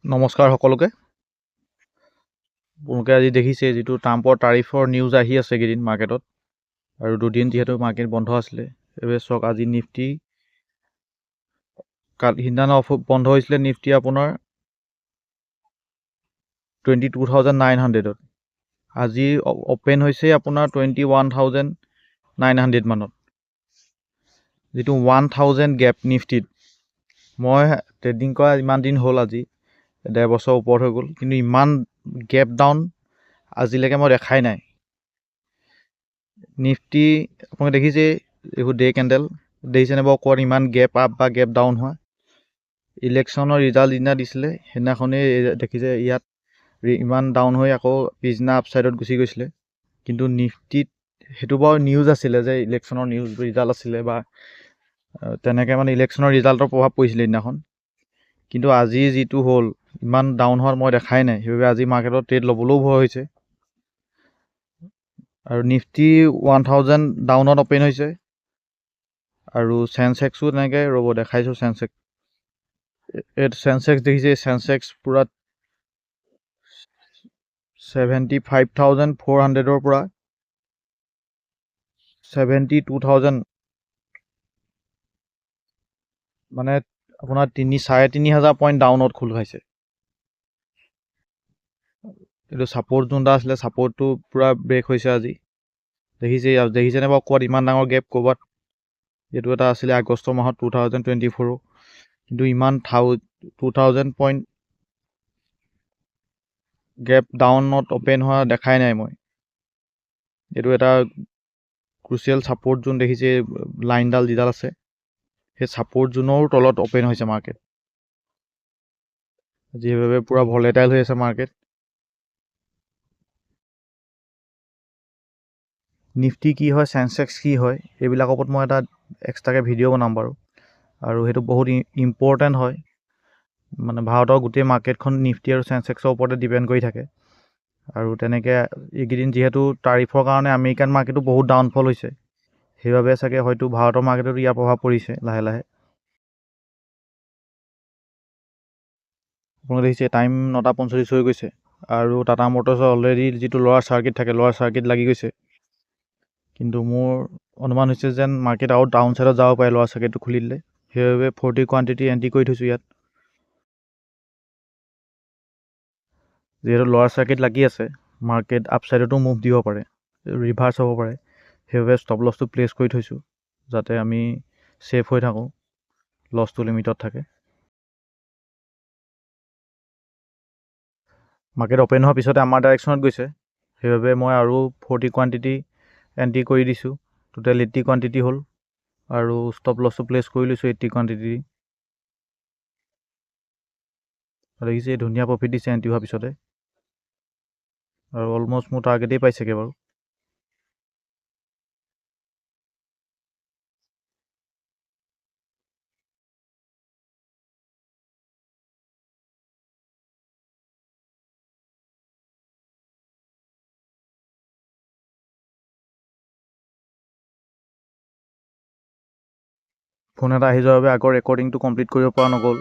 নমস্কাৰ সকলোকে। আপোনালোকে আজি দেখিছে যিটো ট্ৰাম্পৰ টাৰিফৰ নিউজ আহি আছে এইকেইদিন মাৰ্কেটত, আৰু দুদিন যিহেতু মাৰ্কেট বন্ধ আছিলে, সেইবাবে চাওক আজি নিফটি সিদিনা বন্ধ হৈছিলে নিফটি আপোনাৰ 22,900ত, আজি অপেন হৈছে আপোনাৰ 21,900 মানত, যিটো 1,000 গেপ নিফটিত। মই ট্ৰেডিং কৰা ইমান দিন হ'ল, আজি 1.5 বছৰ ওপৰত হৈ গ'ল, কিন্তু ইমান গেপ ডাউন আজিলৈকে মই দেখাই নাই। নিফটি আপোনালোকে দেখিছে এইবোৰ ডে কেণ্ডেল দেখিছেনে বাৰু, ক'ত ইমান গেপ আপ বা গেপ ডাউন হোৱা। ইলেকশ্যনৰ ৰিজাল্ট যিদিনা দিছিলে সেইদিনাখনেই দেখিছে ইয়াত ইমান ডাউন হৈ আকৌ পিছদিনা আপছাইডত গুচি গৈছিলে। কিন্তু নিফটিত সেইটো বাৰু নিউজ আছিলে যে ইলেকশ্যনৰ নিউজ ৰিজাল্ট আছিলে, বা তেনেকৈ মানে ইলেকশ্যনৰ ৰিজাল্টৰ প্ৰভাৱ পৰিছিলে সেইদিনাখন। কিন্তু আজি যিটো হ'ল ইমান ডাউন হোৱাত মই দেখাই নাই, সেইবাবে আজি মাৰ্কেটত ট্ৰেড ল'বলৈও ভয় হৈছে। আৰু নিফটি 1,000 ডাউনত অপেন হৈছে, আৰু চেনচেক্সো তেনেকৈ দেখাইছোঁ। চেনচেক্স দেখিছে, চেনচেক্স পূৰা 75,400ৰ পৰা 72,000, মানে আপোনাৰ 3,500 পইণ্ট ডাউনত খোল খাইছে। এইটো ছাপৰ্ট যোনটা আছিলে, ছাপৰ্টটো পূৰা ব্ৰেক হৈছে আজি। দেখিছেনে বাৰু ক'ৰবাত ইমান ডাঙৰ গেপ ক'ৰবাত। এইটো এটা আছিলে আগষ্ট মাহত 2024, কিন্তু ইমান 2,000 পইণ্ট গেপ ডাউনত অপেন হোৱা দেখাই নাই মই। এইটো এটা ক্ৰুচিয়েল ছাপৰ্ট জোন দেখিছে, লাইনডাল যিডাল আছে, সেই ছাপৰ্ট জোনৰ তলত অপেন হৈছে মাৰ্কেট। যিভাৱে পূৰা ভলেটাইল হৈ আছে মাৰ্কেট। নিফটি কি হয়, চেনচেক্স কি হয়, এইবিলাকৰ ওপৰত মই এটা এক্সট্ৰাকৈ ভিডিঅ' বনাম বাৰু, আৰু সেইটো বহুত ইম্পৰ্টেণ্ট হয়। মানে ভাৰতৰ গোটেই মাৰ্কেটখন নিফটি আৰু চেনচেক্সৰ ওপৰতে ডিপেণ্ড কৰি থাকে। আৰু তেনেকৈ এইকেইদিন যিহেতু টাৰিফৰ কাৰণে আমেৰিকান মাৰ্কেটো বহুত ডাউনফল হৈছে, সেইবাবে চাগে হয়তো ভাৰতৰ মাৰ্কেটত ইয়াৰ প্ৰভাৱ পৰিছে লাহে লাহে। আপোনালোকে দেখিছে টাইম 9:45 হৈ গৈছে, আৰু টাটা মটৰ্ছৰ অলৰেডি যিটো লোৱাৰ চাৰ্কিট থাকে, লোৱাৰ চাৰ্কিট লাগি গৈছে। কিন্তু মোৰ অনুমান হৈছে যেন মাৰ্কেট আৰু ডাউন ছাইডত যাব পাৰে লোৱাৰ চাৰ্কিটটো খুলি দিলে, সেইবাবে 40 কোৱাণ্টিটি এণ্ট্ৰি কৰি থৈছোঁ ইয়াত। যিহেতু লোৱাৰ চাৰ্কিট লাগি আছে, মাৰ্কেট আপছাইডতো মুভ দিব পাৰে, ৰিভাৰ্চ হ'ব পাৰে, সেইবাবে ষ্টপ লছটো প্লেচ কৰি থৈছোঁ, যাতে আমি ছেফ হৈ থাকোঁ, লছটো লিমিটত থাকে। মাৰ্কেট অপেন হোৱাৰ পিছতে আমাৰ ডাইৰেকশ্যনত গৈছে, সেইবাবে মই আৰু 40 কোৱাণ্টিটি এণ্ট্ৰি কৰি দিছোঁ। টোটেল 80 কোৱাণ্টিটি হ'ল, আৰু ষ্টপ লছটো প্লেচ কৰি লৈছোঁ 80 কোৱাণ্টিটি। দেখিছে ধুনীয়া প্ৰফিট দিছে এণ্ট্ৰি হোৱাৰ পিছতে, আৰু অলমষ্ট মোৰ টাৰ্গেটেই পাইছেগৈ বাৰু। ফোন এটা আহি যোৱাৰ বাবে আগৰ ৰেকৰ্ডিংটো কমপ্লিট কৰিব পৰা নগ'ল।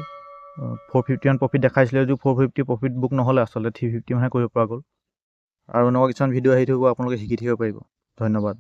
451 প্ৰফিট দেখাইছিলে যদিও 450 প্ৰফিট বুক নহ'লে, আচলতে 350 মানহে কৰিব পৰা গ'ল। আৰু এনেকুৱা কিছুমান ভিডিঅ' আহি থাকিব, আপোনালোকে শিকি থাকিব পাৰিব। ধন্যবাদ।